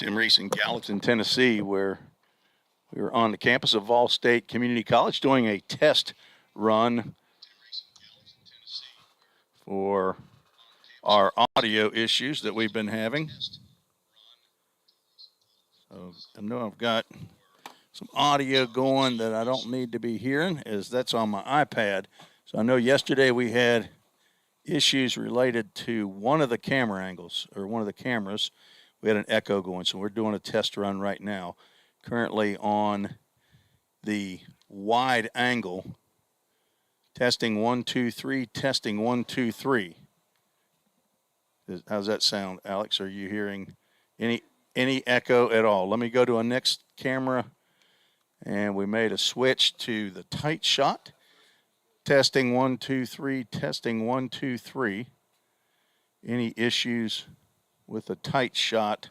Tim Reese in Gallatin, Tennessee, where we were on the campus of Vol State Community College doing a test run for our audio issues that we've been having. So I know I've got some audio going that I don't need to be hearing, as that's on my iPad. So I know yesterday we had issues related to one of the camera angles, or one of the cameras. We had an echo going, so we're doing a test run right now. Currently on the wide angle. Testing 1, 2, 3, testing 1, 2, 3. How's that sound, Alex? Are you hearing any echo at all? Let me go to a next camera, and we made a switch to the tight shot. Testing 1, 2, 3, testing 1, 2, 3. Any issues with the tight shot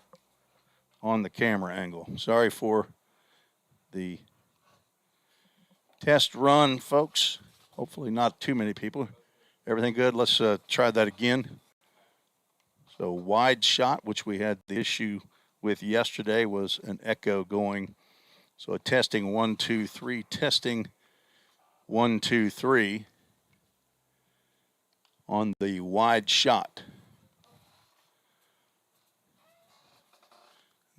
on the camera angle? Sorry for the test run, folks. Hopefully not too many people. Everything good? Let's try that again. So wide shot, which we had the issue with yesterday, was an echo going. So testing 1, 2, 3, testing 1, 2, 3 on the wide shot.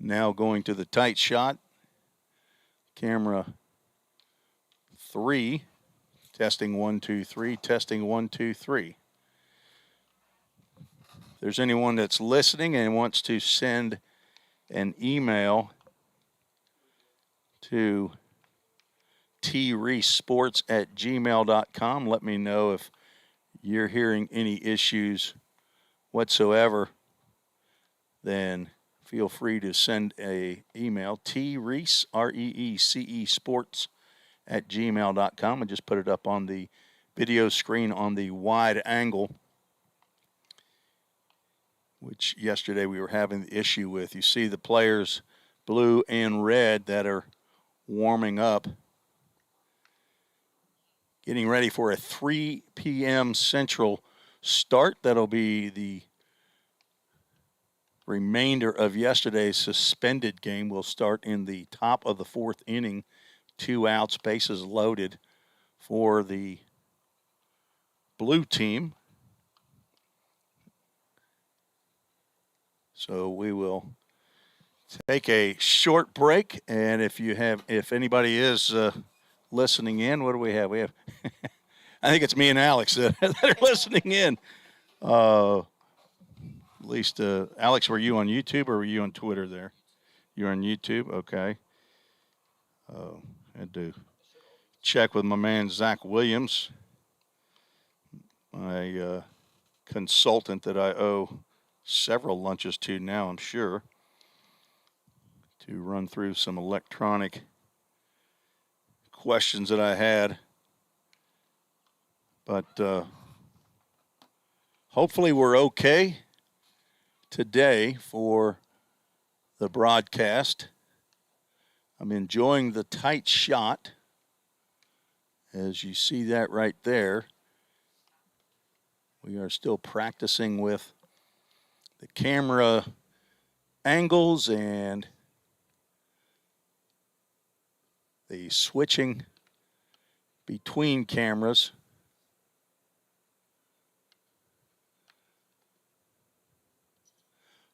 Now going to the tight shot. Camera 3. Testing 1, 2, 3, testing 1, 2, 3. If there's anyone that's listening and wants to send an email to treesports@gmail.com, let me know if you're hearing any issues whatsoever. Then feel free to send a email, treece, R-E-E-C-E, sports@gmail.com, and just put it up on the video screen on the wide angle, which yesterday we were having the issue with. You see the players blue and red that are warming up, getting ready for a 3 p.m. Central start. That'll be the remainder of yesterday's suspended game. Will start in the top of the fourth inning. 2 outs, bases loaded for the blue team. So we will take a short break, and if anybody is listening in, what do we have? We have, I think it's me and Alex that are listening in. At least, Alex, were you on YouTube or were you on Twitter there? You're on YouTube, okay. Had to check with my man Zach Williams, my consultant that I owe several lunches to now, I'm sure, to run through some electronic questions that I had. But hopefully we're okay today for the broadcast. I'm enjoying the tight shot, as you see that right there. We are still practicing with the camera angles and the switching between cameras.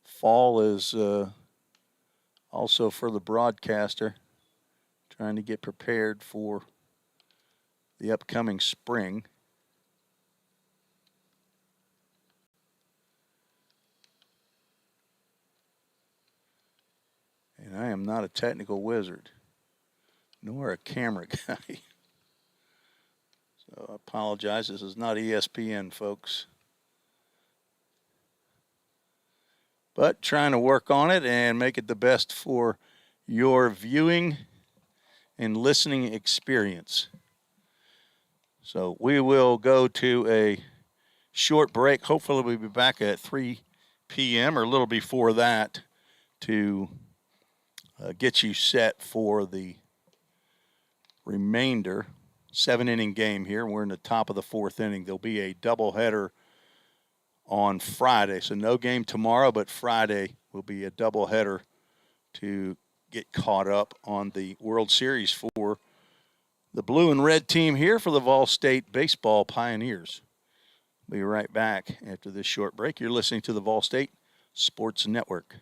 Fall is also for the broadcaster, trying to get prepared for the upcoming spring. And I am not a technical wizard, nor a camera guy. So I apologize. This is not ESPN, folks. But trying to work on it and make it the best for your viewing and listening experience. So we will go to a short break. Hopefully we'll be back at 3 p.m. or a little before that to get you set for the remainder. 7-inning game here. We're in the top of the fourth inning. There'll be a doubleheader on Friday. So no game tomorrow, but Friday will be a doubleheader to get caught up on the World Series for the blue and red team here for the Vol State Baseball Pioneers. We'll be right back after this short break. You're listening to the Vol State Sports Network.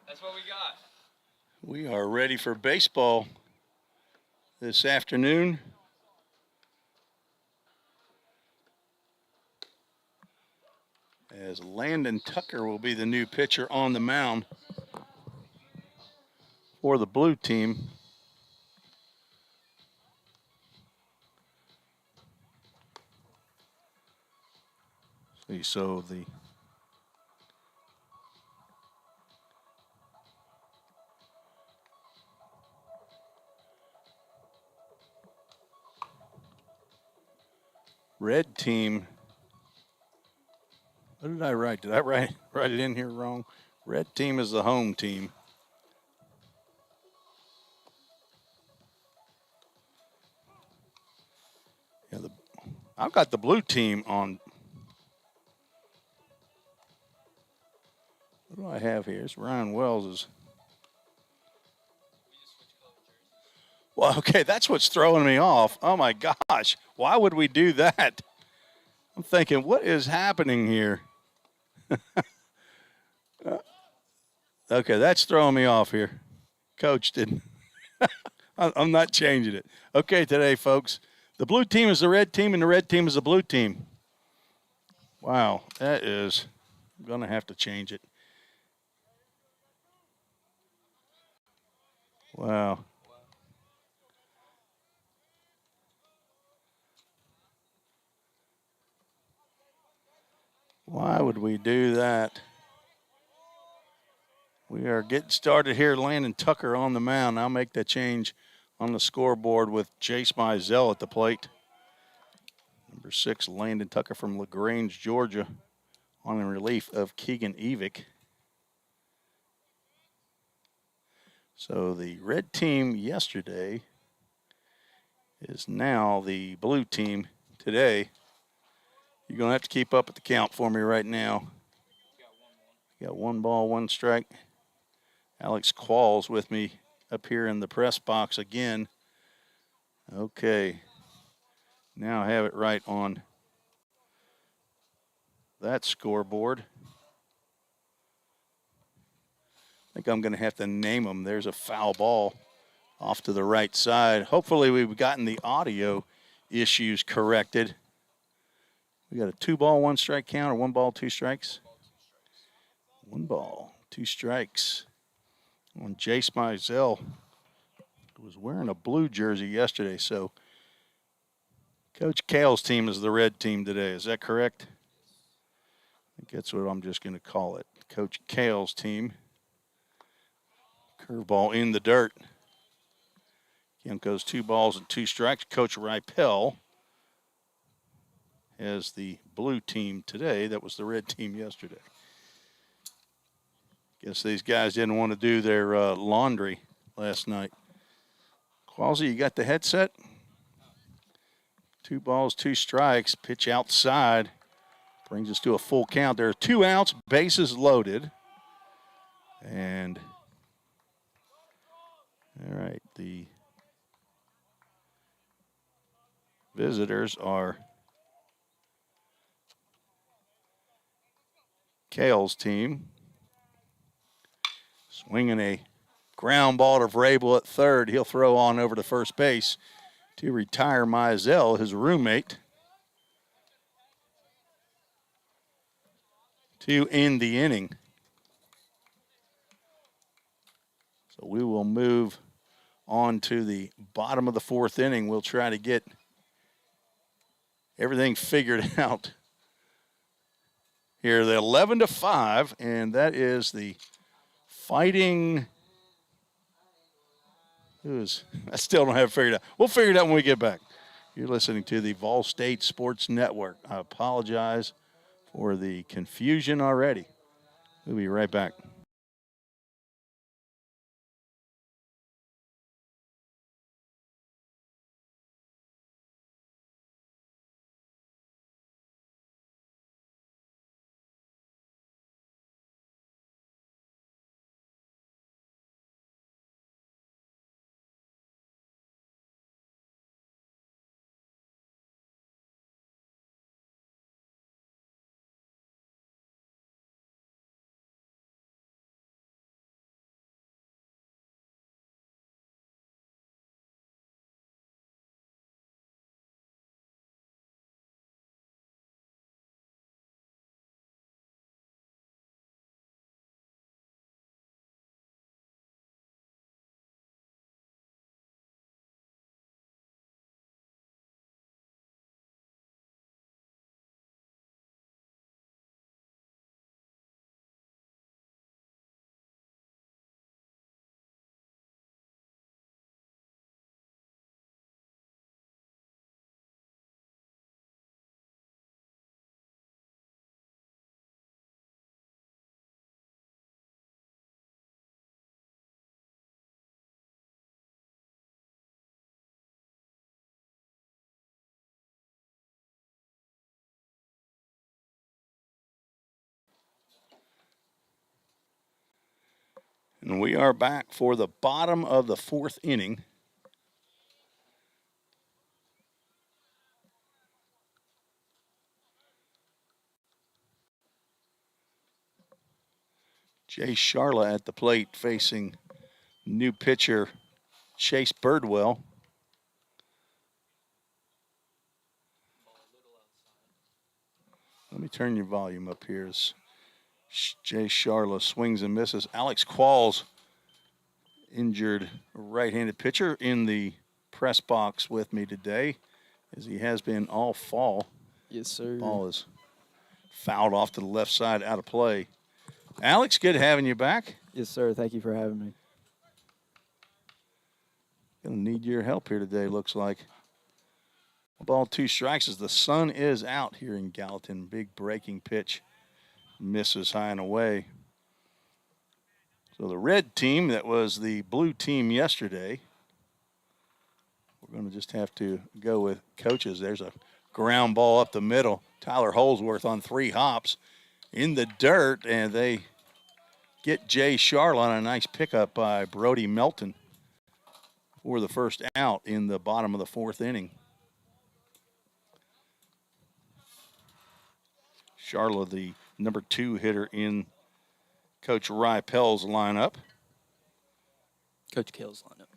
That's what we got. We are ready for baseball this afternoon. As Landon Tucker will be the new pitcher on the mound for the blue team. So the red team. What did I write? Did I write it in here wrong? Red team is the home team. Yeah, I've got the blue team on. What do I have here? It's Ryan Wells's. Well, okay, that's what's throwing me off. Oh my gosh, why would we do that? I'm thinking, what is happening here? Okay, that's throwing me off here. Coach didn't. I'm not changing it. Okay, today, folks, the blue team is the red team, and the red team is the blue team. Wow, that is. I'm going to have to change it. Wow. Why would we do that? We are getting started here. Landon Tucker on the mound. I'll make that change on the scoreboard with Jace Mizell at the plate. Number 6, Landon Tucker from LaGrange, Georgia, on the relief of Keegan Evick. So the red team yesterday is now the blue team today. You're going to have to keep up with the count for me right now. You got 1 ball, 1 strike. Alex Qualls with me up here in the press box again. Okay. Now I have it right on that scoreboard. I think I'm going to have to name them. There's a foul ball off to the right side. Hopefully we've gotten the audio issues corrected. We got a 2 ball, 1 strike count, or 1 ball, 2 strikes? 1 ball, 2 strikes on Jace Mizell, who was wearing a blue jersey yesterday. So Coach Kale's team is the red team today. Is that correct? I think that's what I'm just going to call it. Coach Kale's team. Curveball in the dirt. Again, goes 2 balls and 2 strikes. Coach Ripel has the blue team today. That was the red team yesterday. Guess these guys didn't want to do their laundry last night. Qualsy, you got the headset? 2 balls, 2 strikes. Pitch outside. Brings us to a full count. There are 2 outs, bases loaded. And, all right, the visitors are Kale's team. Swinging a ground ball to Vrabel at third. He'll throw on over to first base to retire Mizell, his roommate, to end the inning. So we will move on to the bottom of the 4th inning. We'll try to get everything figured out here. The 11-5, and that is the Fighting. I still don't have it figured out. We'll figure it out when we get back. You're listening to the Vol State Sports Network. I apologize for the confusion already. We'll be right back. And we are back for the bottom of the fourth inning. Jay Sharla at the plate facing new pitcher Chase Birdwell. Let me turn your volume up here as Jay Sharla swings and misses. Alex Qualls, injured right-handed pitcher, in the press box with me today, as he has been all fall. Yes, sir. Ball is fouled off to the left side, out of play. Alex, good having you back. Yes, sir. Thank you for having me. Gonna need your help here today, looks like. Ball, 2 strikes as the sun is out here in Gallatin. Big breaking pitch. Misses high and away. So the red team, that was the blue team yesterday, we're going to just have to go with coaches. There's a ground ball up the middle. Tyler Holsworth on 3 hops in the dirt, and they get Jay Sharla on a nice pickup by Brody Melton for the first out in the bottom of the fourth inning. Sharla, the number 2 hitter in Coach Rye Pell's lineup. Coach Kale's lineup.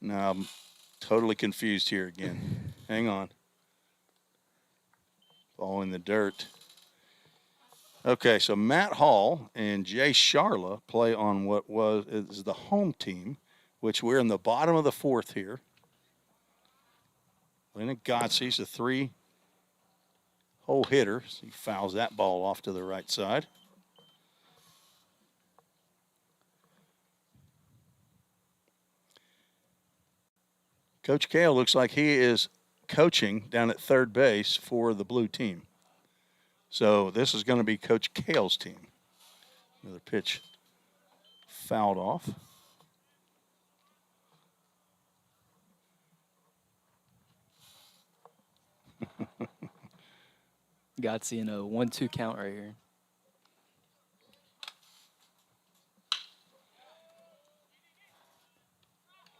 Now I'm totally confused here again. Hang on. Ball in the dirt. Okay, so Matt Hall and Jay Sharla play on what is the home team, which we're in the bottom of the fourth here. Lennon Godsey's a 3-hole hitter. So he fouls that ball off to the right side. Coach Kale looks like he is coaching down at third base for the blue team. So this is going to be Coach Kale's team. Another pitch fouled off. Got seeing a 1-2 count right here.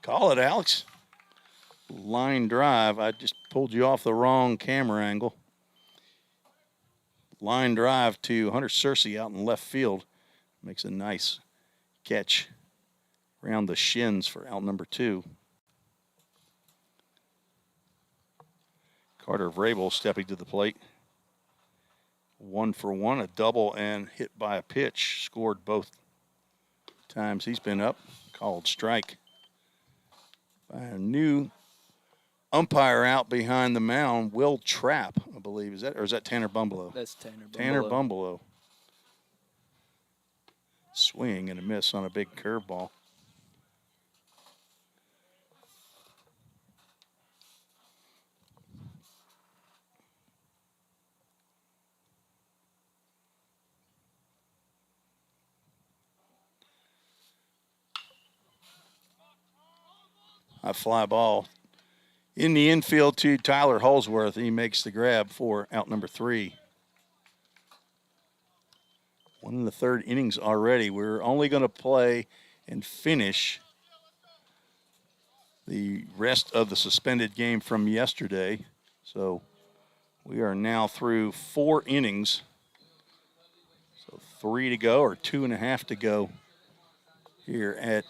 Call it, Alex. Line drive. I just pulled you off the wrong camera angle. Line drive to Hunter Searcy out in left field. Makes a nice catch around the shins for out number 2. Carter Vrabel stepping to the plate. 1 for 1, a double and hit by a pitch. Scored both times he's been up. Called strike by a new umpire out behind the mound, Will Trapp, I believe. Is that Tanner Bumbleau? That's Tanner Bumbleau. Tanner Bumbleau. Swing and a miss on a big curveball. A fly ball in the infield to Tyler Holsworth. He makes the grab for out number 3. 1 in the third innings already. We're only going to play and finish the rest of the suspended game from yesterday. So we are now through 4 innings. So 3 to go, or 2.5 to go here at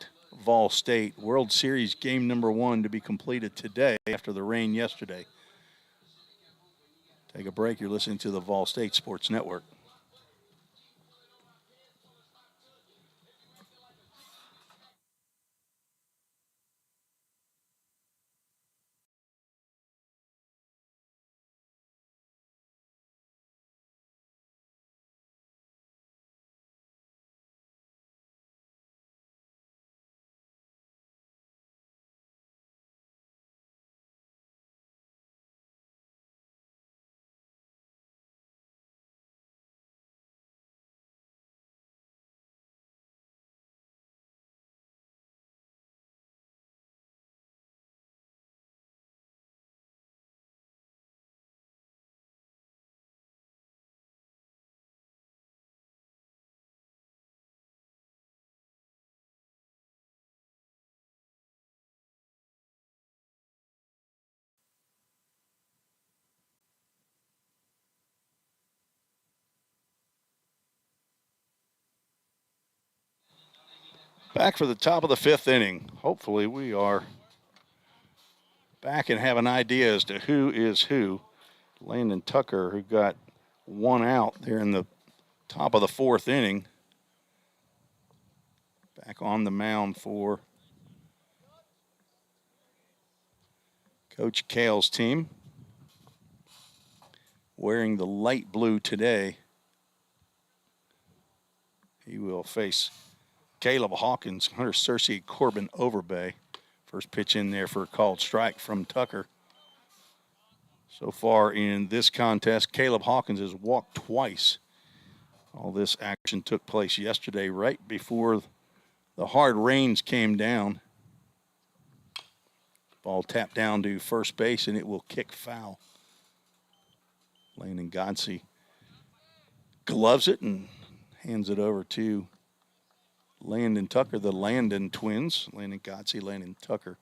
Vol State. World Series game number 1 to be completed today after the rain yesterday. Take a break. You're listening to the Vol State Sports Network. Back for the top of the fifth inning. Hopefully we are back and have an idea as to who is who. Landon Tucker, who got one out there in the top of the fourth inning, back on the mound for Coach Kale's team. Wearing the light blue today. He will face Caleb Hawkins, Hunter Searcy, Corbin Overbay. First pitch in there for a called strike from Tucker. So far in this contest, Caleb Hawkins has walked twice. All this action took place yesterday right before the hard rains came down. Ball tapped down to first base, and it will kick foul. Landon Godsey gloves it and hands it over to Landon Tucker, the Landon twins. Landon Godsey, Landon Tucker.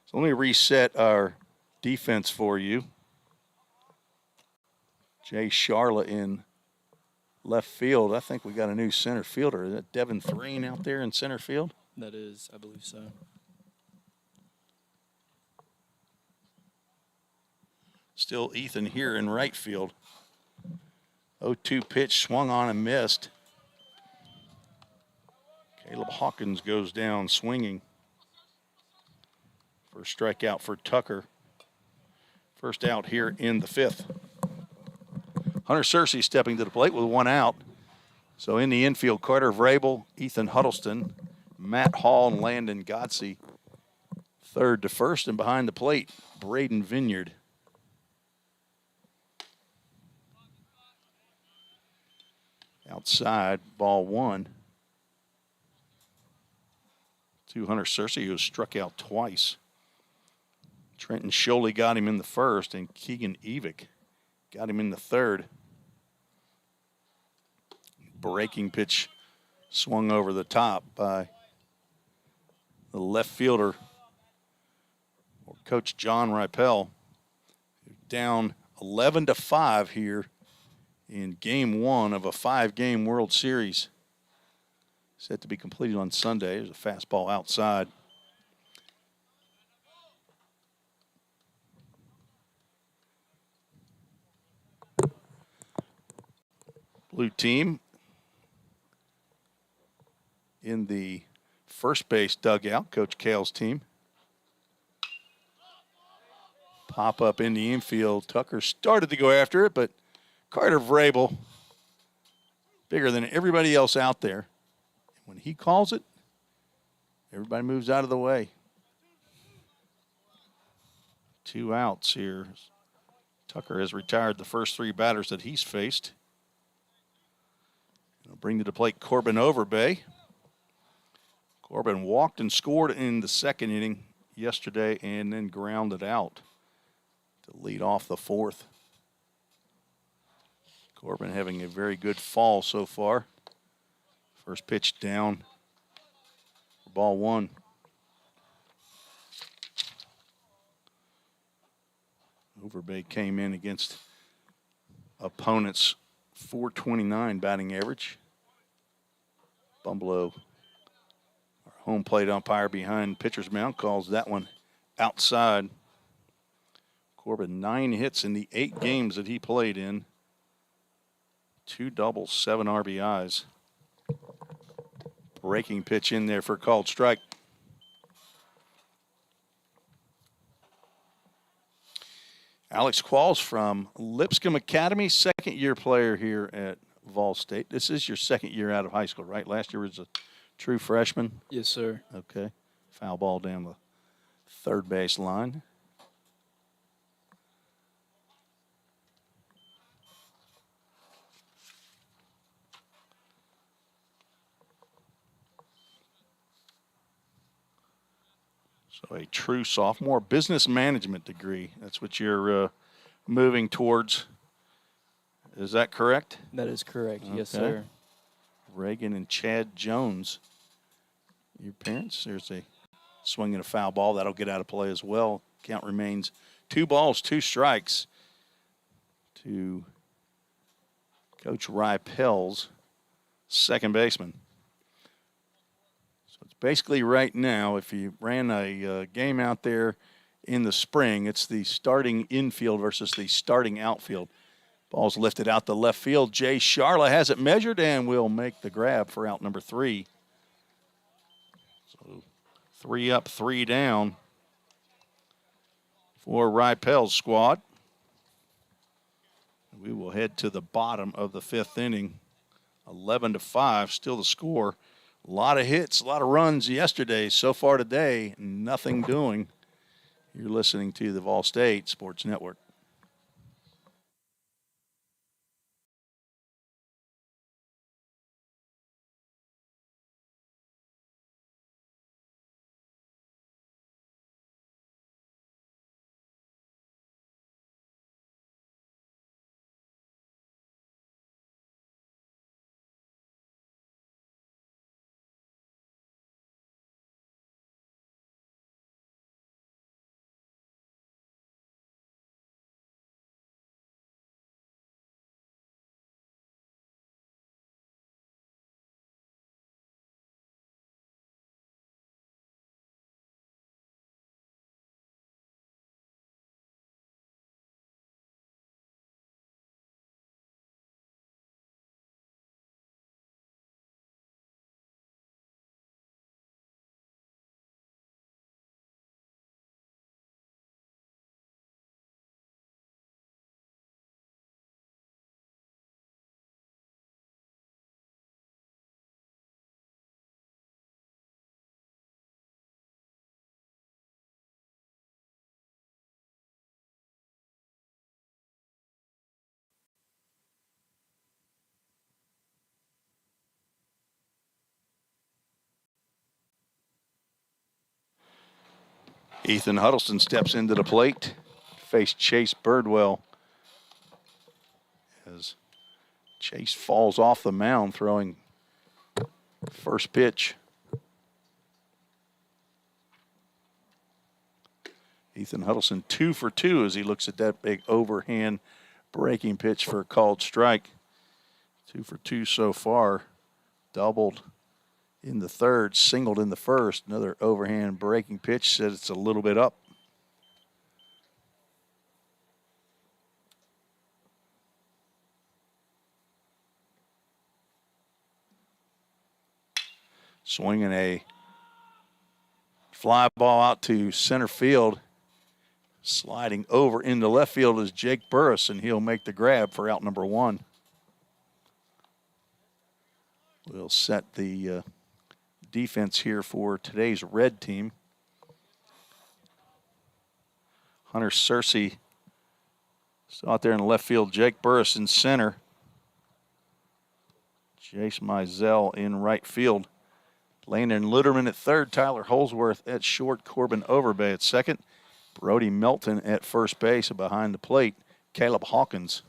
So let me reset our defense for you. Jay Charlotte in left field. I think we got a new center fielder. Is that Devin Thrane out there in center field? That is, I believe so. Still Ethan here in right field. 0-2 pitch swung on and missed. Caleb Hawkins goes down swinging. First strikeout for Tucker. First out here in the fifth. Hunter Searcy stepping to the plate with one out. So in the infield, Carter Vrabel, Ethan Huddleston, Matt Hall, and Landon Godsey. Third to first, and behind the plate, Braden Vineyard. Outside, ball one. To Hunter Searcy, who was struck out twice. Trenton Sholey got him in the first, and Keegan Evick got him in the third. Breaking pitch swung over the top by the left fielder, Coach John Ripel. Down 11-5 here in game one of a 5-game World Series. Set to be completed on Sunday. There's a fastball outside. Blue team in the first base dugout, Coach Kale's team. Pop up in the infield. Tucker started to go after it, but Carter Vrabel, bigger than everybody else out there. When he calls it, everybody moves out of the way. 2 outs here. Tucker has retired the first 3 batters that he's faced. He'll bring to the plate Corbin Overbay. Corbin walked and scored in the second inning yesterday and then grounded out to lead off the fourth. Corbin having a very good fall so far. First pitch down for ball one. Overbay came in against opponents' .429 batting average. Bumbleau, our home plate umpire behind pitcher's mound, calls that one outside. Corbin 9 hits in the 8 games that he played in. 2 doubles, 7 RBIs. Breaking pitch in there for a called strike. Alex Qualls from Lipscomb Academy, second-year player here at Vol State. This is your second year out of high school, right? Last year was a true freshman. Yes, sir. Okay. Foul ball down the third base line. So a true sophomore, business management degree. That's what you're moving towards. Is that correct? That is correct. Yes, Okay. sir. Reagan and Chad Jones, your parents. There's a swing and a foul ball. That'll get out of play as well. Count remains 2 balls, 2 strikes to Coach Ripel's second baseman. So it's Basically, right now, if you ran a game out there in the spring, it's the starting infield versus the starting outfield. Ball's lifted out the left field. Jay Sharla has it measured and will make the grab for out number 3. So 3 up, 3 down for Ripel's squad. We will head to the bottom of the 5th inning. 11-5, still the score. A lot of hits, a lot of runs yesterday. So far today, nothing doing. You're listening to the Vol State Sports Network. Ethan Huddleston steps into the plate, face Chase Birdwell as Chase falls off the mound throwing first pitch. Ethan Huddleston 2 for 2 as he looks at that big overhand breaking pitch for a called strike. 2 for 2 so far. Doubled in the third, singled in the first. Another overhand breaking pitch, said it's a little bit up. Swinging a fly ball out to center field. Sliding over into left field is Jake Burris, and he'll make the grab for out number 1. We'll set the defense here for today's red team. Hunter Searcy still out there in the left field. Jake Burris in center. Jace Mizell in right field. Landon Luderman at third. Tyler Holsworth at short. Corbin Overbay at second. Brody Melton at first base. Behind the plate, Caleb Hawkins.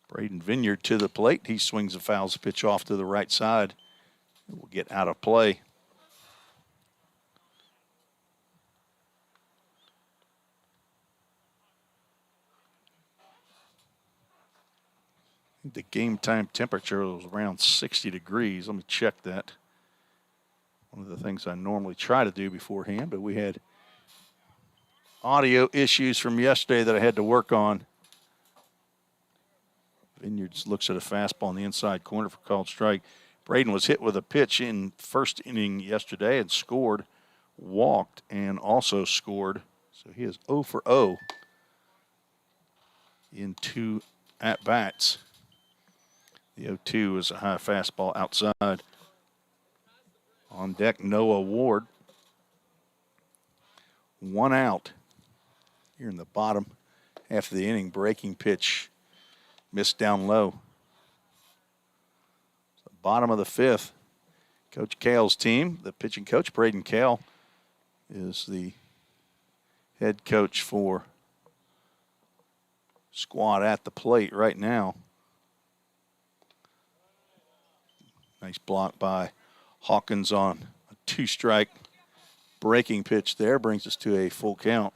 Braden Vineyard to the plate. He swings a fouls pitch off to the right side. It will get out of play. The game time temperature was around 60 degrees. Let me check that. One of the things I normally try to do beforehand, but we had audio issues from yesterday that I had to work on. Vineyards looks at a fastball in the inside corner for called strike. Braden was hit with a pitch in first inning yesterday and scored, walked, and also scored. So he is 0 for 0 in 2 at-bats. The 0-2 is a high fastball outside. On deck, Noah Ward. 1 out here in the bottom half of the inning. Breaking pitch missed down low. So bottom of the 5th. Coach Kale's team, the pitching coach, Braden Kale, is the head coach for squad at the plate right now. Nice block by Hawkins on a 2-strike breaking pitch there. Brings us to a full count.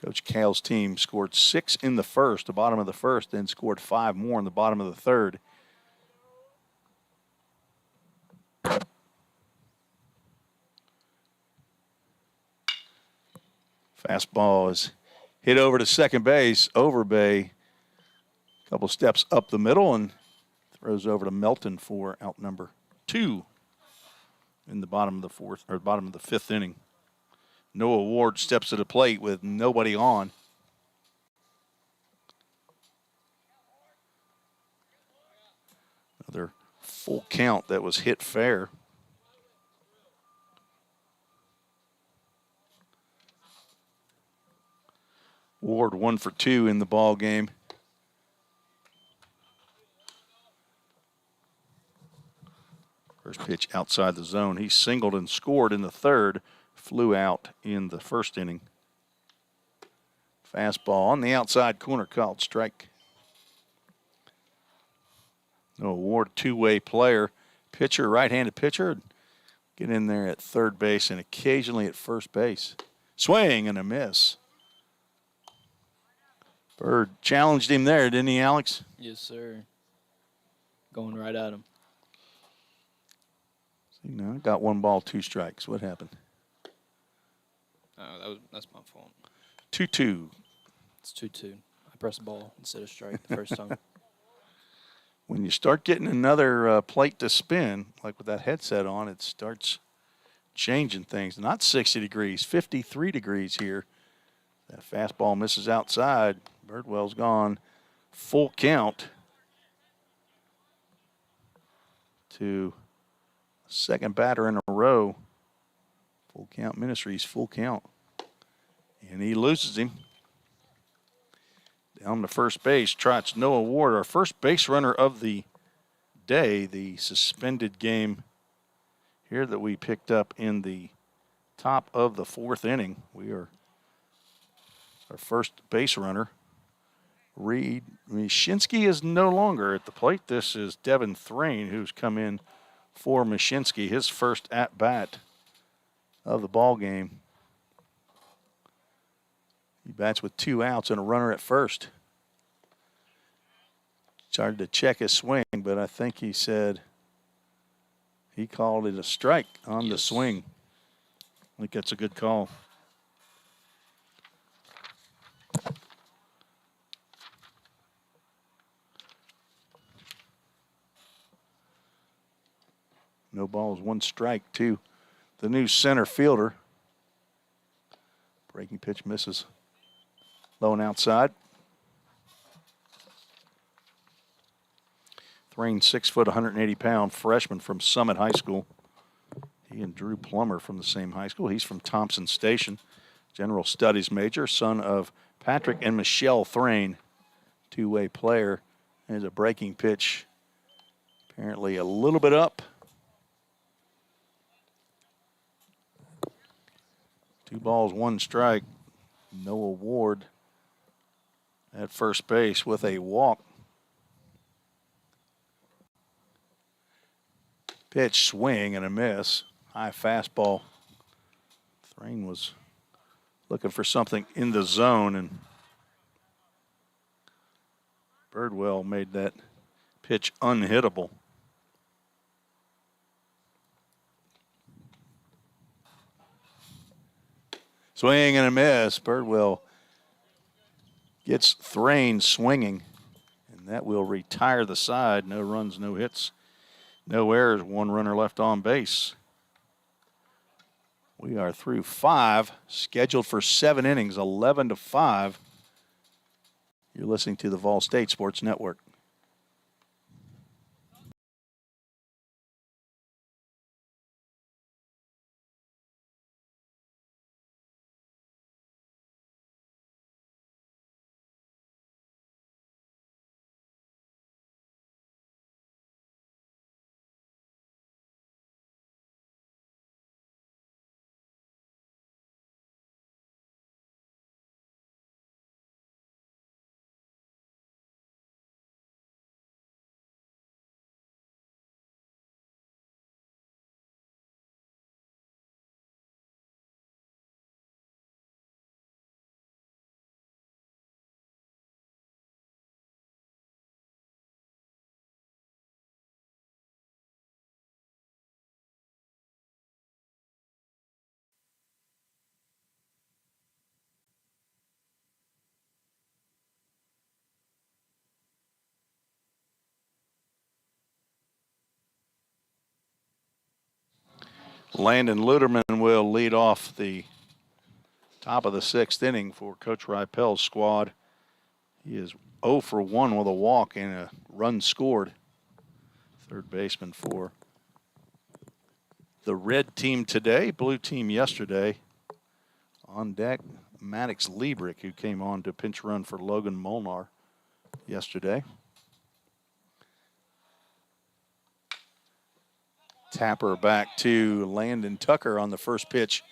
Coach Kale's team scored 6 in the first, the bottom of the first, then scored 5 more in the bottom of the third. Fastball is hit over to second base. Overbay, a couple steps up the middle and throws over to Melton for out number 2 in the bottom of the fourth or bottom of the 5th inning. Noah Ward steps to the plate with nobody on. Another full count that was hit fair. Ward 1 for 2 in the ball game. First pitch outside the zone. He singled and scored in the 3rd. Flew out in the 1st inning. Fastball on the outside corner, called strike. Noah Ward, two-way player. Pitcher, right-handed pitcher. Get in there at third base and occasionally at first base. Swing and a miss. Bird challenged him there, didn't he, Alex? Yes, sir. Going right at him. See, now got 1 ball, 2 strikes. What happened? That's my fault. 2-2. It's 2-2. I pressed the ball instead of strike the first time. When you start getting another plate to spin, like with that headset on, it starts changing things. Not 60 degrees, 53 degrees here. That fastball misses outside. Birdwell's gone. Full count to second batter in a row. Full count Ministries, full count. And he loses him. Down to first base, trots Noah Ward, our first base runner of the day, the suspended game here that we picked up in the top of the 4th inning. We are our first base runner. Reed Mashinsky is no longer at the plate. This is Devin Thrain, who's come in for Mashinsky, his first at-bat of the ball game. He bats with 2 outs and a runner at first. Started to check his swing, but I think he said he called it a strike on the swing. I think that's a good call. No balls, 1 strike to the new center fielder. Breaking pitch misses. Low and outside. Thrain, 6 foot, 180-pound freshman from Summit High School. He and Drew Plummer from the same high school. He's from Thompson Station. General Studies major, son of Patrick and Michelle Thrain. Two-way player. There's a breaking pitch. Apparently a little bit up. 2 balls, 1 strike. Noah Ward at first base with a walk. Pitch, swing, and a miss. High fastball. Thrain was looking for something in the zone, and Birdwell made that pitch unhittable. Swing and a miss. Birdwell gets Thrain swinging, and that will retire the side. No runs, no hits, no errors. 1 runner left on base. We are through 5, scheduled for 7 innings, 11-5. You're listening to the Vol State Sports Network. Landon Luderman will lead off the top of the 6th inning for Coach Rypel's squad. He is 0 for 1 with a walk and a run scored. Third baseman for the red team today, blue team yesterday. On deck, Maddox Liebrick, who came on to pinch run for Logan Molnar yesterday. Tapper back to Landon Tucker on the first pitch.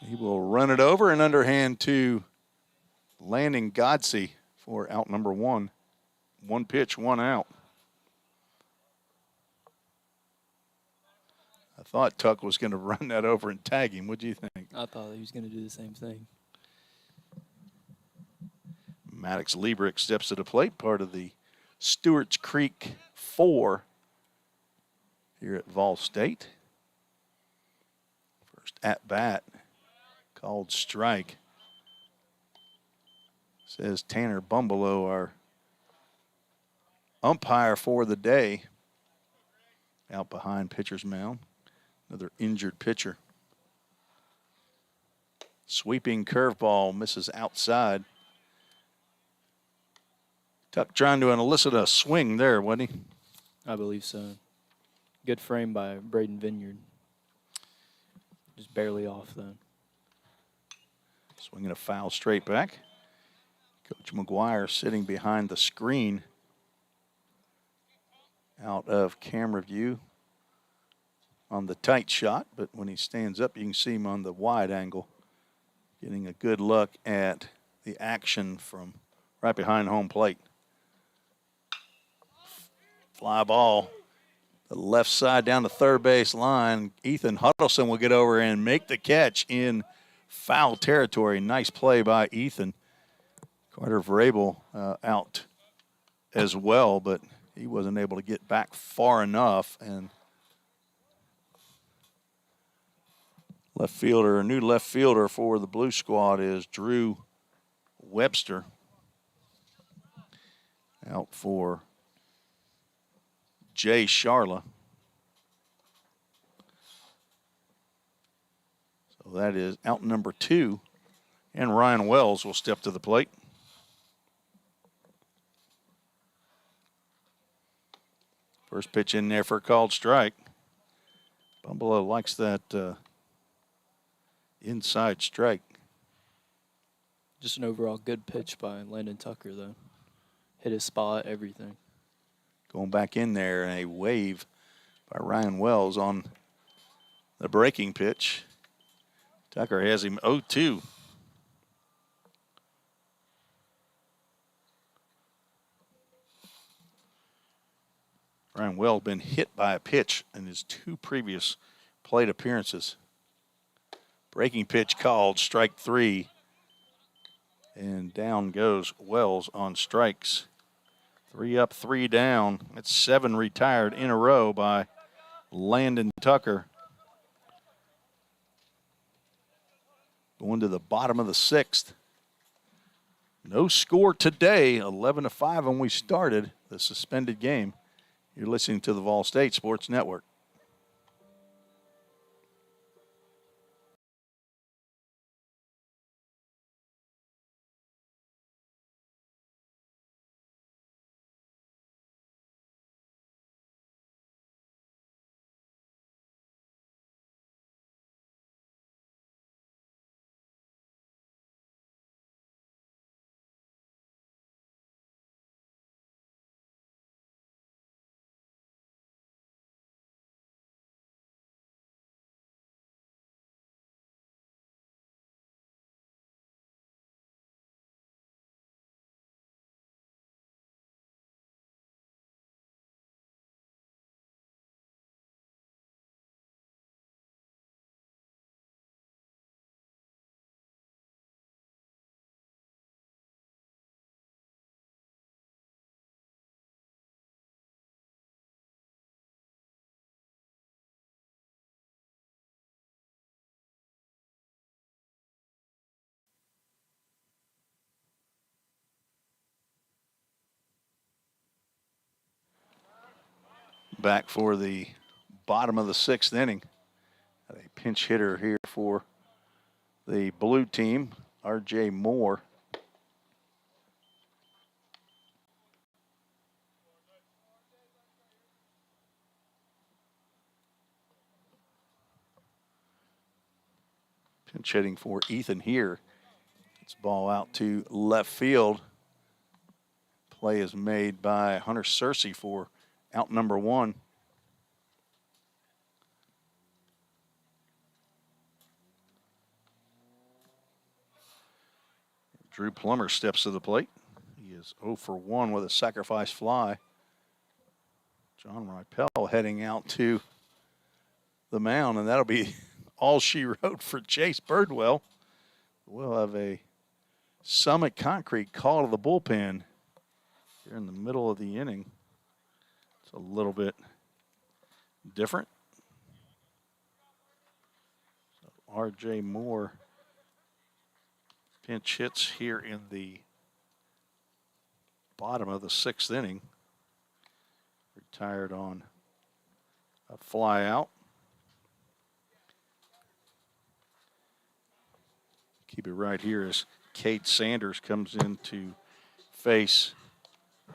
He will run it over and underhand to Landon Godsey for out number 1. 1 pitch, 1 out. I thought Tuck was going to run that over and tag him. What do you think? I thought he was going to do the same thing. Maddox Liebrick steps to the plate, part of the Stewart's Creek 4 here at Vol State. First at bat, called strike. Says Tanner Bumbelow, our umpire for the day, out behind pitcher's mound. Another injured pitcher. Sweeping curveball misses outside. Tuck trying to elicit a swing there, wasn't he? I believe so. Good frame by Braden Vineyard. Just barely off, though. Swinging a foul straight back. Coach McGuire sitting behind the screen out of camera view on the tight shot, but when he stands up, you can see him on the wide angle, getting a good look at the action from right behind home plate. Fly ball, the left side down the third base line. Ethan Huddleston will get over and make the catch in foul territory. Nice play by Ethan. Carter Vrabel out as well, but he wasn't able to get back far enough. And new left fielder for the Blue Squad is Drew Webster. Out for Jay Sharla. So that is out number 2. And Ryan Wells will step to the plate. First pitch in there for a called strike. Bumbelow likes that inside strike. Just an overall good pitch by Landon Tucker, though. Hit his spot, everything. Going back in there, and a wave by Ryan Wells on the breaking pitch. Tucker has him 0-2. Ryan Wells been hit by a pitch in his 2 previous plate appearances. Breaking pitch called, strike 3. And down goes Wells on strikes. 3 up, 3 down. That's 7 retired in a row by Landon Tucker. Going to the bottom of the 6th. No score today, 11-5 when we started the suspended game. You're listening to the Vol State Sports Network. Back for the bottom of the 6th inning. A pinch hitter here for the blue team, R.J. Moore. Pinch hitting for Ethan here. It's ball out to left field. Play is made by Hunter Searcy for out number 1. Drew Plummer steps to the plate. He is 0 for 1 with a sacrifice fly. John Rypel heading out to the mound, and that'll be all she wrote for Chase Birdwell. We'll have a Summit Concrete call to the bullpen here in the middle of the inning. It's a little bit different. So R.J. Moore pinch hits here in the bottom of the 6th inning. Retired on a fly out. Keep it right here as Cade Sanders comes in to face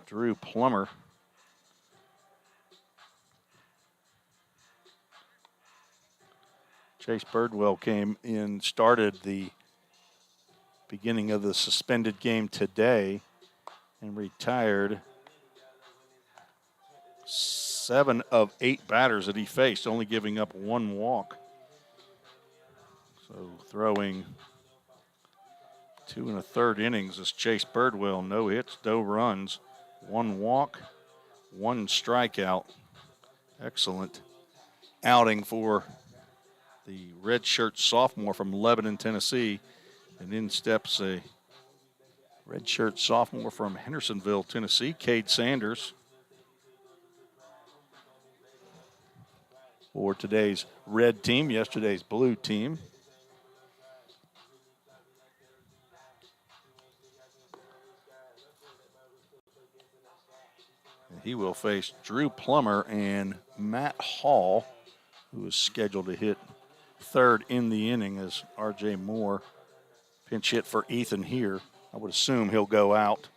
Drew Plummer. Chase Birdwell came in, started the beginning of the suspended game today and retired 7 of 8 batters that he faced, only giving up 1 walk. So throwing 2 1/3 innings is Chase Birdwell. No hits, no runs, 1 walk, 1 strikeout. Excellent outing for the redshirt sophomore from Lebanon, Tennessee. And in steps a redshirt sophomore from Hendersonville, Tennessee, Cade Sanders. For today's red team, yesterday's blue team. And he will face Drew Plummer and Matt Hall, who is scheduled to hit 3rd in the inning as R.J. Moore pinch hit for Ethan here. I would assume he'll go out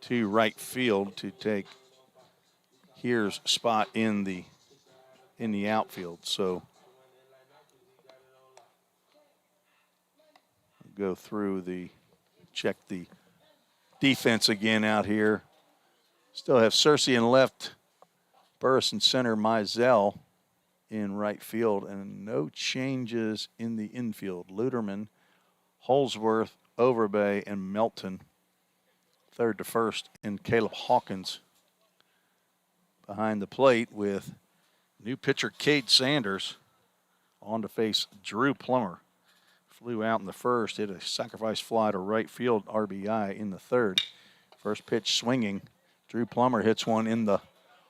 to right field to take Here's spot in the outfield. So go through check the defense again out here. Still have Searcy in left, Burris in center, Mizell in right field, and no changes in the infield. Luderman, Holsworth, Overbay, and Melton. 3rd to 1st, and Caleb Hawkins behind the plate with new pitcher Cade Sanders on to face Drew Plummer. Flew out in the 1st, hit a sacrifice fly to right field, RBI in the 3rd. First pitch swinging. Drew Plummer hits one in the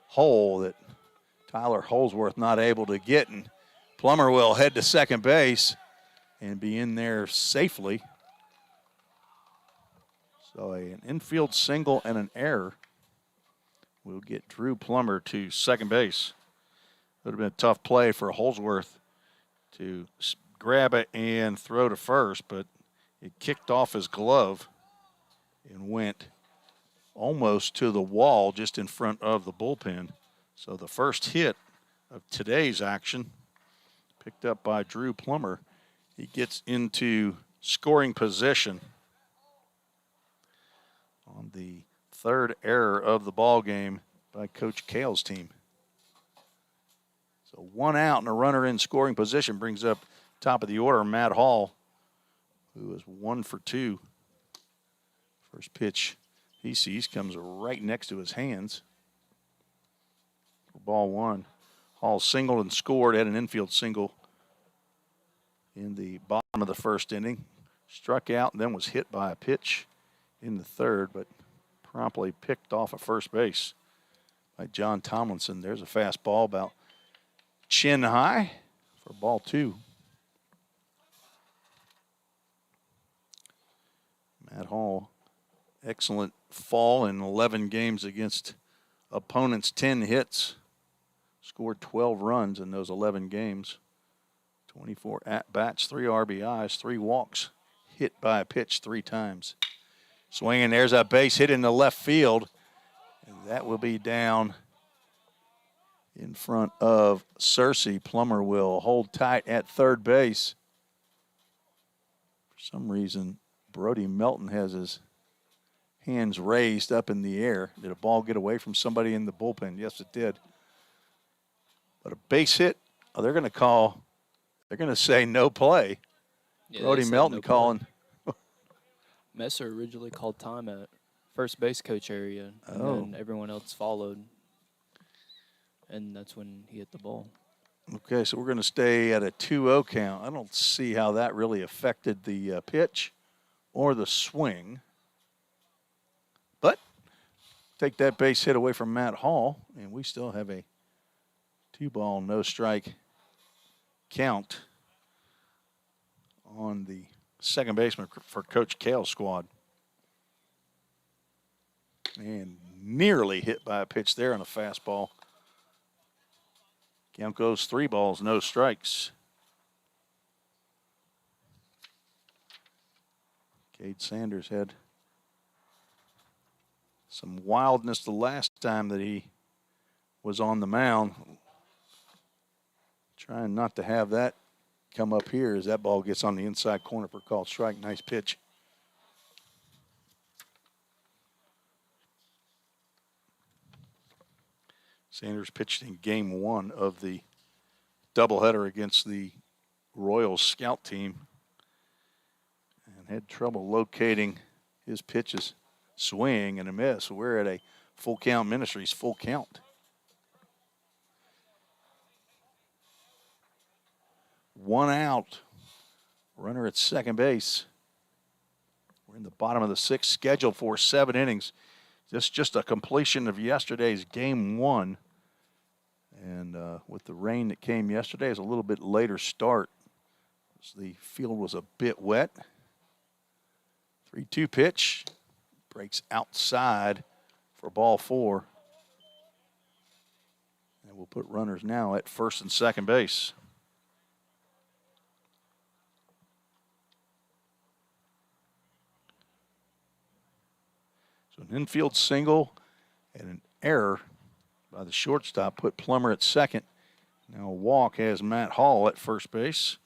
hole that Tyler Holsworth not able to get, and Plummer will head to second base and be in there safely. So an infield single and an error will get Drew Plummer to second base. Would have been a tough play for Holsworth to grab it and throw to first, but it kicked off his glove and went almost to the wall just in front of the bullpen. So the first hit of today's action picked up by Drew Plummer. He gets into scoring position on the 3rd error of the ball game by Coach Kale's team. So 1 out and a runner in scoring position brings up top of the order Matt Hall, who is 1 for 2. First pitch he sees comes right next to his hands. For ball 1. Hall singled and scored, had an infield single in the bottom of the 1st inning. Struck out and then was hit by a pitch in the 3rd, but promptly picked off at first base by John Tomlinson. There's a fastball about chin high for ball 2. Matt Hall, excellent fall in 11 games against opponents, 10 hits, scored 12 runs in those 11 games. 24 at-bats, 3 RBIs, 3 walks, hit by a pitch 3 times. Swinging, there's a base hit in the left field. And that will be down in front of Cersei. Plummer will hold tight at third base. For some reason, Brody Melton has his hands raised up in the air. Did a ball get away from somebody in the bullpen? Yes, it did. But a base hit, they're going to say no play. Yeah, Brody they said Melton no play. calling. Messer originally called time at first base coach area, and Oh. then everyone else followed. And that's when he hit the ball. Okay, so we're going to stay at a 2-0 count. I don't see how that really affected the pitch or the swing. But take that base hit away from Matt Hall, and we still have a 2-ball, no-strike count on the second baseman for Coach Kale's squad. And nearly hit by a pitch there on a fastball. Count goes 3 balls, no strikes. Cade Sanders had some wildness the last time that he was on the mound. Trying not to have that come up here as that ball gets on the inside corner for a called strike. Nice pitch. Sanders pitched in game 1 of the doubleheader against the Royals scout team and had trouble locating his pitches, swing and a miss. We're at a full count Ministries, full count. 1 out. Runner at second base. We're in the bottom of the 6th, scheduled for 7 innings. Just a completion of yesterday's game 1. And with the rain that came yesterday, it's a little bit later start. The field was a bit wet. 3-2 pitch. Breaks outside for ball 4. And we'll put runners now at first and second base. So an infield single and an error by the shortstop put Plummer at second. Now a walk has Matt Hall at first base.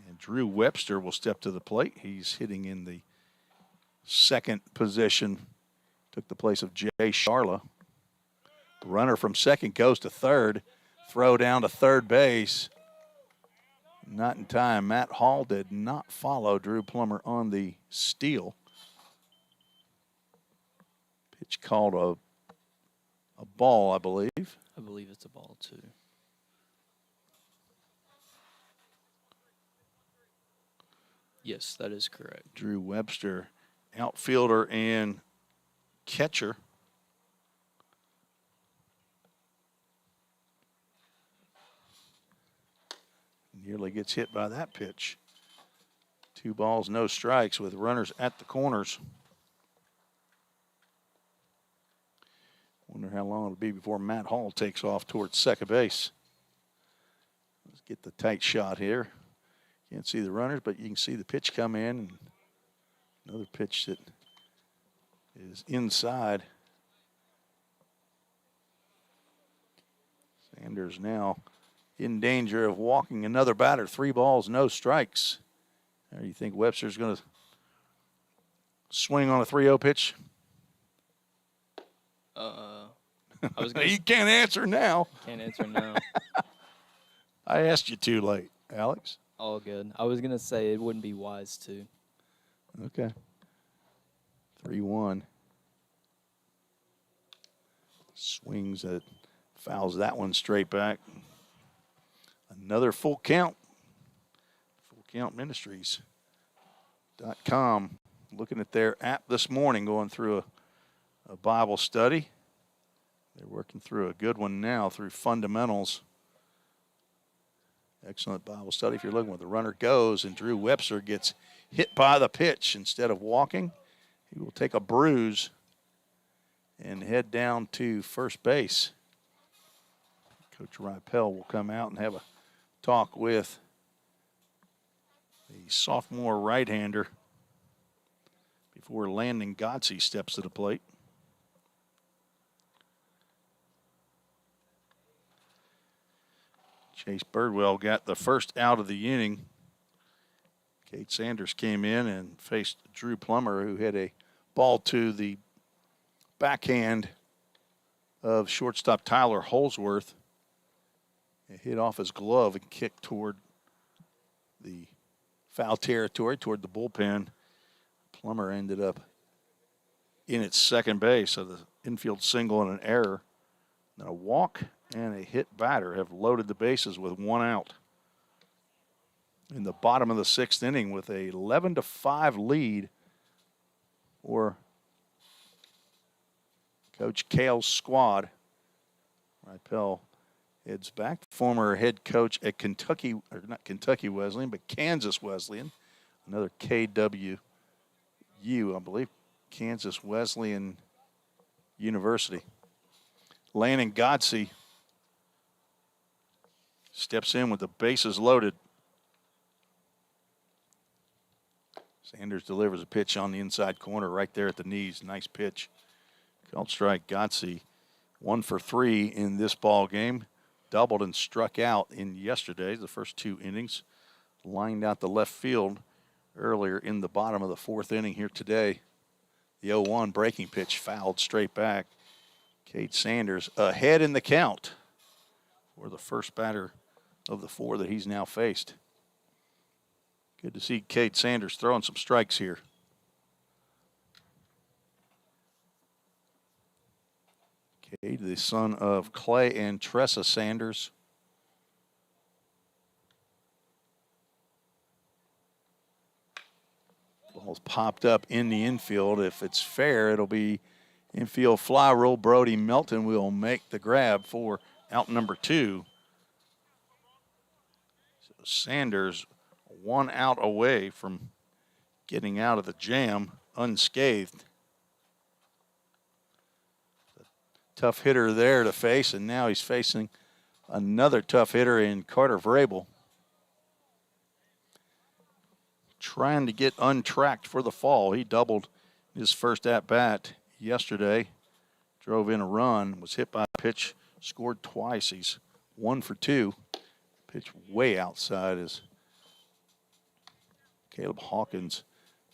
And Drew Webster will step to the plate. He's hitting in the second position. Took the place of Jay Sharla. The runner from second goes to third. Throw down to third base. Not in time. Matt Hall did not follow Drew Plummer on the steal. Pitch called a ball, I believe. I believe it's a ball, too. Yes, that is correct. Drew Webster, outfielder and catcher. Nearly gets hit by that pitch. 2 balls, no strikes with runners at the corners. Wonder how long it'll be before Matt Hall takes off towards second base. Let's get the tight shot here. Can't see the runners, but you can see the pitch come in. And another pitch that is inside. Sanders now in danger of walking another batter. 3 balls, no strikes. Do you think Webster's going to swing on a 3-0 pitch? I was gonna You can't answer now. Can't answer now. I asked you too late, Alex. All good. I was gonna say it wouldn't be wise to. Okay. 3-1. Swings it, fouls that one straight back. Another full count. Full Count Ministries.com. Looking at their app this morning, going through a Bible study. They're working through a good one now through fundamentals. Excellent Bible study. If you're looking where the runner goes and Drew Webster gets hit by the pitch instead of walking, he will take a bruise and head down to first base. Coach Rypel will come out and have a talk with the sophomore right-hander before Landon Godsey steps to the plate. Chase Birdwell got the first out of the inning. Cade Sanders came in and faced Drew Plummer, who hit a ball to the backhand of shortstop Tyler Holsworth. It hit off his glove and kicked toward the foul territory, toward the bullpen. Plummer ended up in its second base, so the infield single and an error. Then a walk and a hit batter have loaded the bases with one out. In the bottom of the sixth inning with a 11-5 lead for Coach Cale's squad. Ripel heads back. Former head coach at Kentucky, or not Kentucky Wesleyan, but Kansas Wesleyan. Another KWU, I believe. Kansas Wesleyan University. Landon Godsey steps in with the bases loaded. Sanders delivers a pitch on the inside corner right there at the knees. Nice pitch. Called strike. Godsey 1 for 3 in this ball game. Doubled and struck out in yesterday, the first 2 innings. Lined out the left field earlier in the bottom of the 4th inning here today. The 0-1 breaking pitch fouled straight back. Cade Sanders ahead in the count for the first batter of the 4 that he's now faced. Good to see Cade Sanders throwing some strikes here. Cade, the son of Clay and Tressa Sanders. Ball's popped up in the infield. If it's fair, it'll be infield fly rule. Brody Melton will make the grab for out number 2. So Sanders 1 out away from getting out of the jam unscathed. Tough hitter there to face, and now he's facing another tough hitter in Carter Vrabel. Trying to get untracked for the fall. He doubled his first at-bat yesterday. Drove in a run, was hit by a pitch, scored twice. He's 1 for 2. Pitch way outside as Caleb Hawkins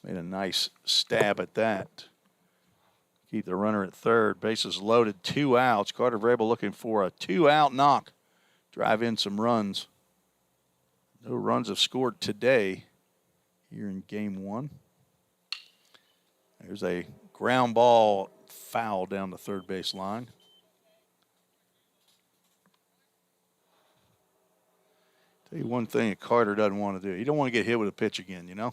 made a nice stab at that. Keep the runner at third. Bases loaded, 2 outs. Carter Vrabel looking for a 2-out knock. Drive in some runs. No runs have scored today here in game 1. There's a ground ball foul down the third base line. Tell you one thing that Carter doesn't want to do. He don't want to get hit with a pitch again, you know?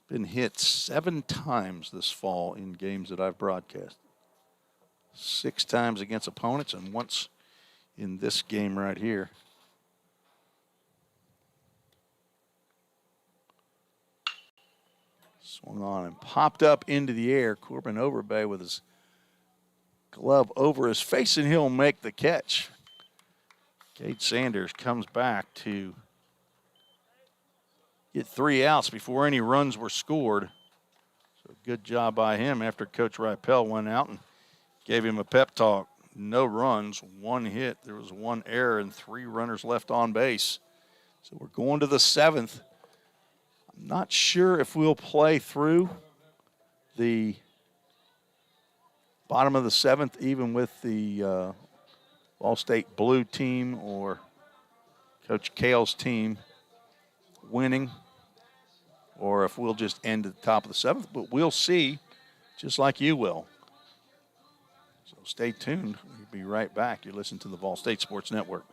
Been hit 7 times this fall in games that I've broadcast. 6 times against opponents and once in this game right here. Swung on and popped up into the air. Corbin Overbay with his glove over his face, and he'll make the catch. Cade Sanders comes back to get 3 outs before any runs were scored. So good job by him after Coach Ripel went out and gave him a pep talk. No runs, 1 hit. There was 1 error and 3 runners left on base. So we're going to the 7th. I'm not sure if we'll play through the bottom of the 7th, even with the Ball State Blue team or Coach Cale's team winning, or if we'll just end at the top of the 7th. But we'll see, just like you will. So stay tuned. We'll be right back. You're listening to the Ball State Sports Network.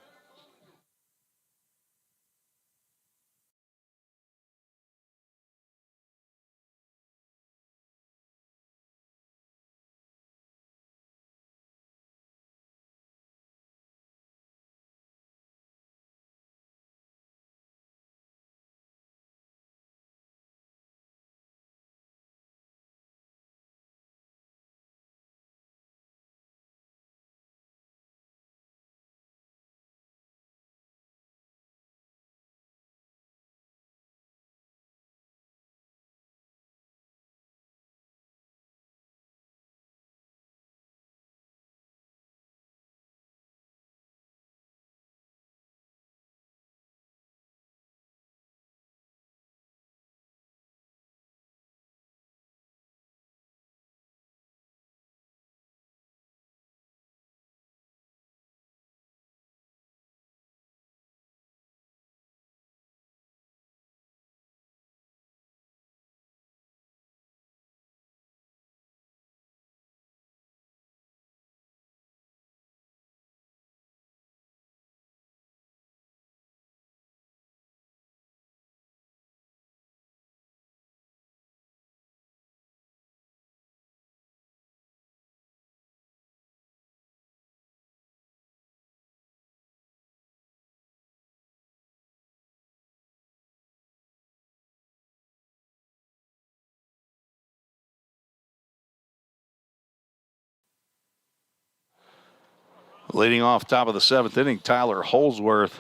Leading off top of the 7th inning, Tyler Holsworth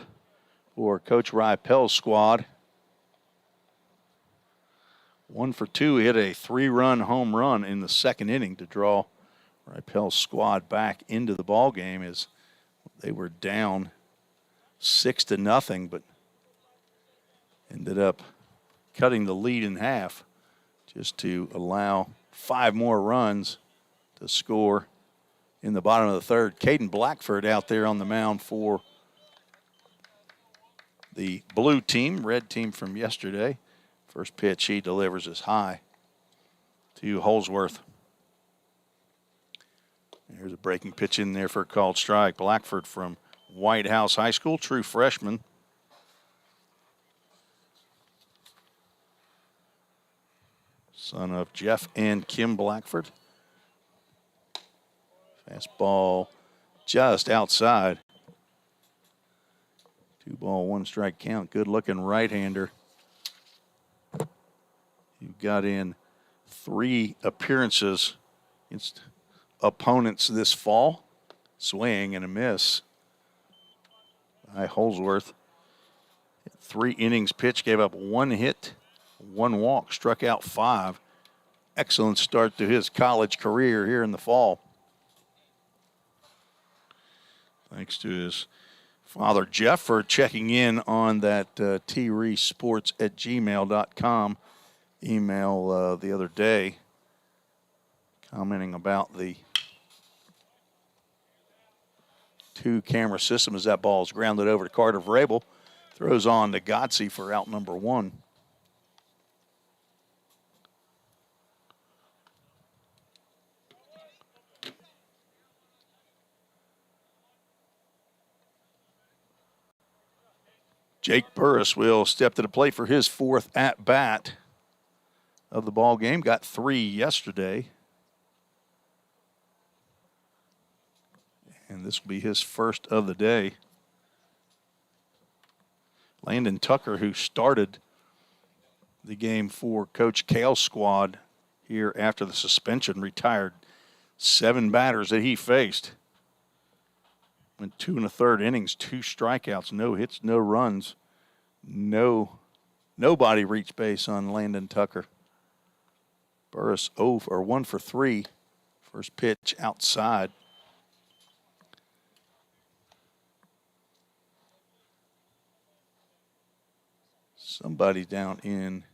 for Coach Rypel's squad. 1 for 2, hit a 3-run home run in the 2nd inning to draw Rypel's squad back into the ball game as they were down 6-0, but ended up cutting the lead in half just to allow 5 more runs to score in the bottom of the 3rd. Caden Blackford out there on the mound for the blue team, red team from yesterday. First pitch he delivers is high to Holsworth. Here's a breaking pitch in there for a called strike. Blackford from White House High School, true freshman. Son of Jeff and Kim Blackford. Fastball just outside. 2-ball, 1-strike count. Good looking right-hander. You've got in 3 appearances against opponents this fall. Swing and a miss by Holsworth. 3 innings pitched, gave up 1 hit, 1 walk, struck out 5. Excellent start to his college career here in the fall. Thanks to his father, Jeff, for checking in on that treesports@gmail.com email the other day, commenting about the 2-camera system as that ball is grounded over to Carter Vrabel. Throws on to Godsey for out number 1. Jake Burris will step to the plate for his 4th at-bat of the ball game. Got 3 yesterday. And this will be his first of the day. Landon Tucker, who started the game for Coach Kale's squad here after the suspension, retired. 7 batters that he faced. Went 2 1/3 innings, 2 strikeouts, no hits, no runs. Nobody reached base on Landon Tucker. Burris 1 for 3. First pitch outside. Somebody down in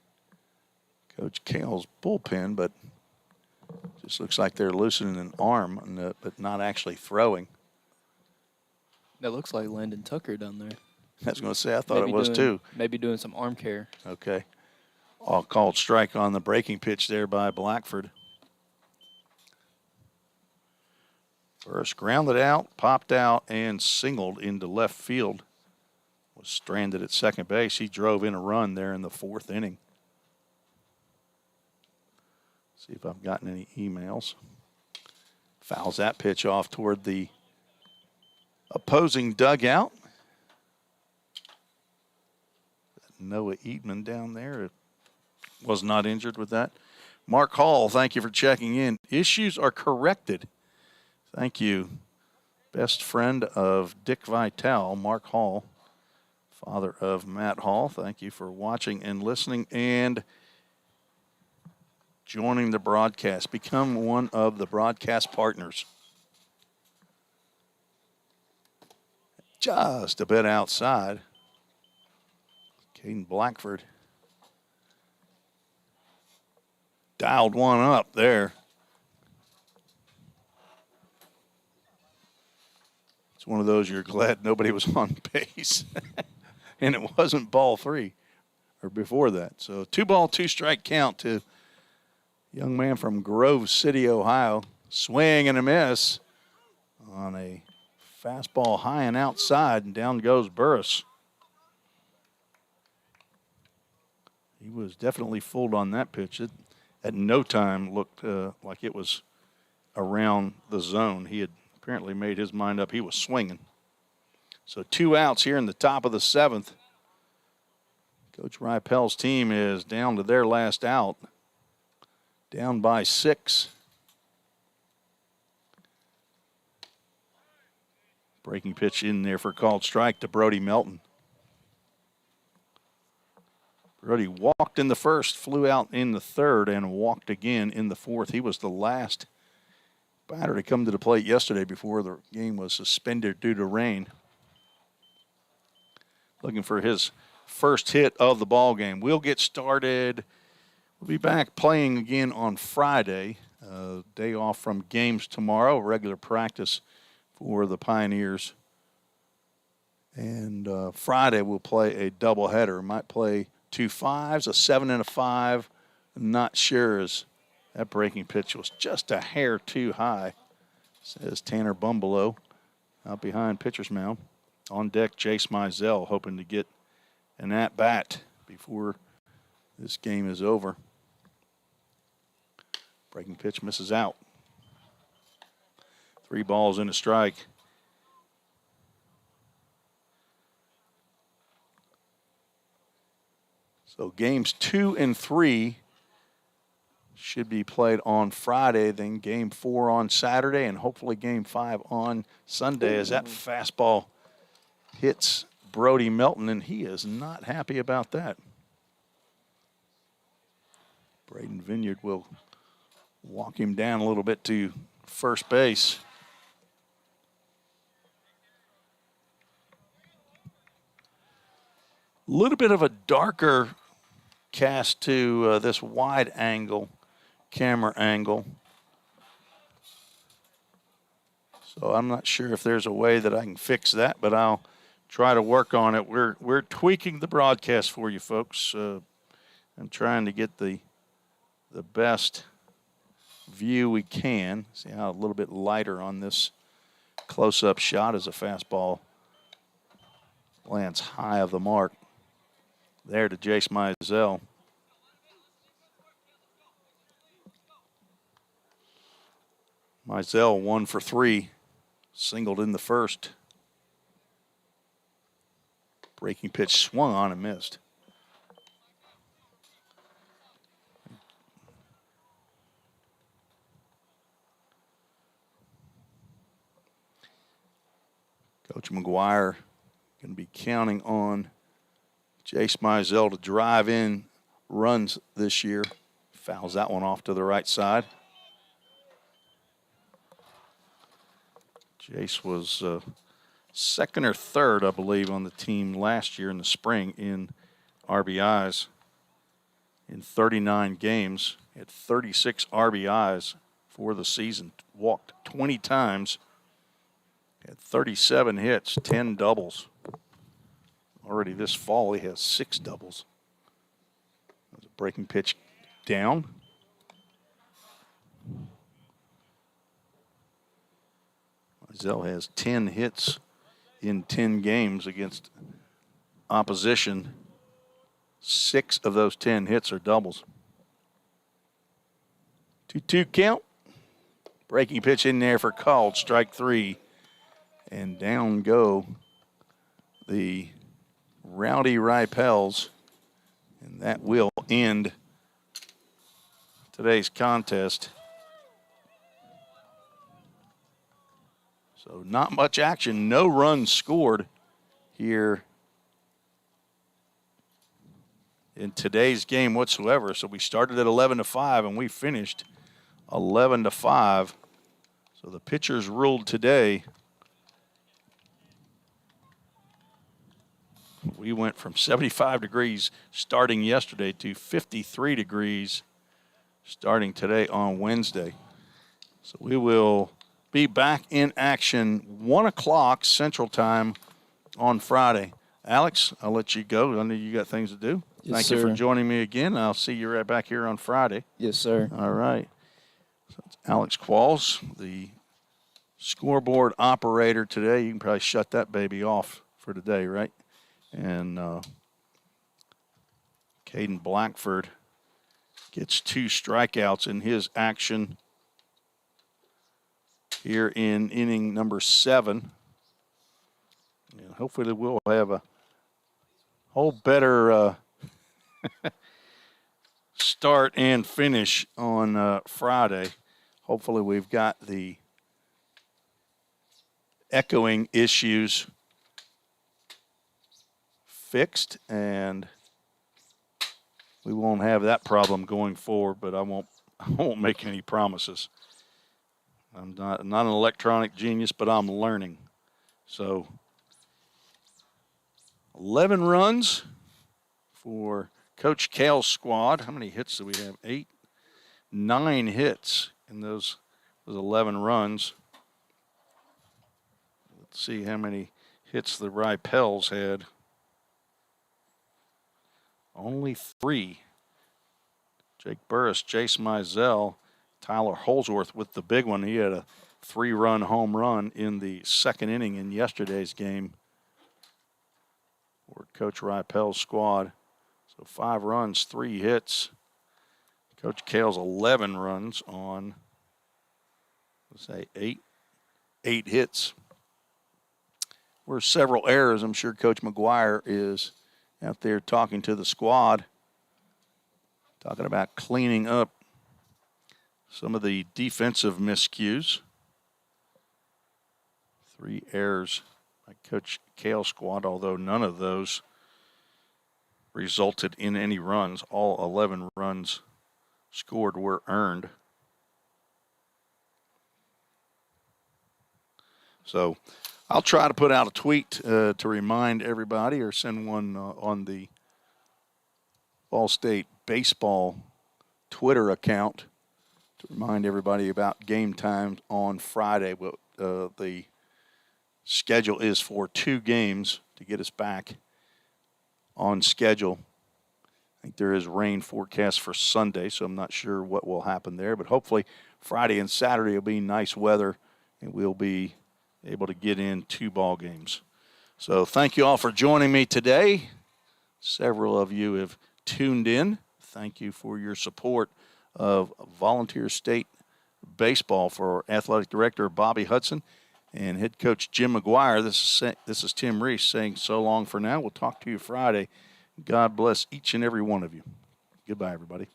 Coach Kale's bullpen, but just looks like they're loosening an arm, but not actually throwing. That looks like Landon Tucker down there. I was going to say, I thought it was too. Maybe doing some arm care. Okay. All called strike on the breaking pitch there by Blackford. First grounded out, popped out, and singled into left field. Was stranded at second base. He drove in a run there in the 4th inning. See if I've gotten any emails. Fouls that pitch off toward the opposing dugout. Noah Eatman down there was not injured with that. Mark Hall, thank you for checking in. Issues are corrected. Thank you. Best friend of Dick Vitale, Mark Hall, father of Matt Hall. Thank you for watching and listening and joining the broadcast. Become one of the broadcast partners. Just a bit outside. Caden Blackford dialed one up there. It's one of those you're glad nobody was on base. And it wasn't ball 3 or before that. So 2-ball, 2-strike count to young man from Grove City, Ohio. Swing and a miss on a fastball high and outside, and down goes Burris. He was definitely fooled on that pitch. It at no time looked like it was around the zone. He had apparently made his mind up. He was swinging. So 2 outs here in the top of the 7th. Coach Rypel's team is down to their last out. Down by 6. Breaking pitch in there for a called strike to Brody Melton. Brody walked in the first, flew out in the third, and walked again in the fourth. He was the last batter to come to the plate yesterday before the game was suspended due to rain. Looking for his first hit of the ball game. We'll get started. We'll be back playing again on Friday. Day off from games tomorrow. Regular practice for the Pioneers. And Friday we'll play a doubleheader. Might play 2 5s, a 7 and a 5. Not sure, as that breaking pitch was just a hair too high, says Tanner Bumbelow out behind pitcher's mound. On deck, Jace Mizell hoping to get an at-bat before this game is over. Breaking pitch misses out. 3 balls and a strike. So games 2 and 3 should be played on Friday, then game 4 on Saturday, and hopefully game 5 on Sunday as that fastball hits Brody Melton, and he is not happy about that. Braden Vineyard will walk him down a little bit to first base. A little bit of a darker cast to this wide angle, camera angle. So I'm not sure if there's a way that I can fix that, but I'll try to work on it. We're tweaking the broadcast for you folks. I'm trying to get the best view we can. See how a little bit lighter on this close-up shot as a fastball lands high of the mark. There to Jace Mizell. Mizell 1 for 3, singled in the first. Breaking pitch swung on and missed. Coach McGuire going to be counting on Jace Mizell to drive in runs this year. Fouls that one off to the right side. Jace was second or third, I believe, on the team last year in the spring in RBIs in 39 games. He had 36 RBIs for the season, walked 20 times, had 37 hits, 10 doubles. Already this fall, he has 6 doubles. There's a breaking pitch down. Mizell has 10 hits in 10 games against opposition. 6 of those 10 hits are doubles. 2-2 count. Breaking pitch in there for called strike 3. And down go the Rowdy Ripels. And that will end today's contest. So not much action, no runs scored here in today's game whatsoever. So we started at 11-5 and we finished 11-5. So the pitchers ruled today. We went from 75 degrees starting yesterday to 53 degrees starting today on Wednesday. So we will be back in action 1 o'clock Central Time on Friday. Alex, I'll let you go. I know you got things to do. Yes, Thank sir. you for joining me again. I'll see you right back here on Friday. Yes, sir. All right. So it's Alex Qualls, the scoreboard operator today. You can probably shut that baby off for today, right? And Caden Blackford gets 2 strikeouts in his action here in inning number 7. And hopefully we'll have a whole better start and finish on Friday. Hopefully we've got the echoing issues fixed, and we won't have that problem going forward, but I won't make any promises. I'm not an electronic genius, but I'm learning. So 11 runs for Coach Kale's squad. How many hits do we have? 8, 9 hits in those 11 runs. Let's see how many hits the Ripels had. Only 3. Jake Burris, Jace Mizell, Tyler Holsworth with the big one. He had a 3-run home run in the second inning in yesterday's game for Coach Ripel's squad. So 5 runs, 3 hits. Coach Kale's 11 runs on, let's say, 8 hits. Were several errors. I'm sure Coach McGuire is out there talking to the squad, talking about cleaning up some of the defensive miscues. 3 errors by Coach Kale's squad, although none of those resulted in any runs. All 11 runs scored were earned. So I'll try to put out a tweet to remind everybody, or send one on the Ball State Baseball Twitter account to remind everybody about game time on Friday. The schedule is for 2 games to get us back on schedule. I think there is rain forecast for Sunday, so I'm not sure what will happen there. But hopefully Friday and Saturday will be nice weather, and we'll be able to get in 2 ball games. So thank you all for joining me today. Several of you have tuned in. Thank you for your support of Volunteer State Baseball. For Athletic Director Bobby Hudson and Head Coach Jim McGuire, this is Tim Reese saying so long for now. We'll talk to you Friday. God bless each and every one of you. Goodbye, everybody.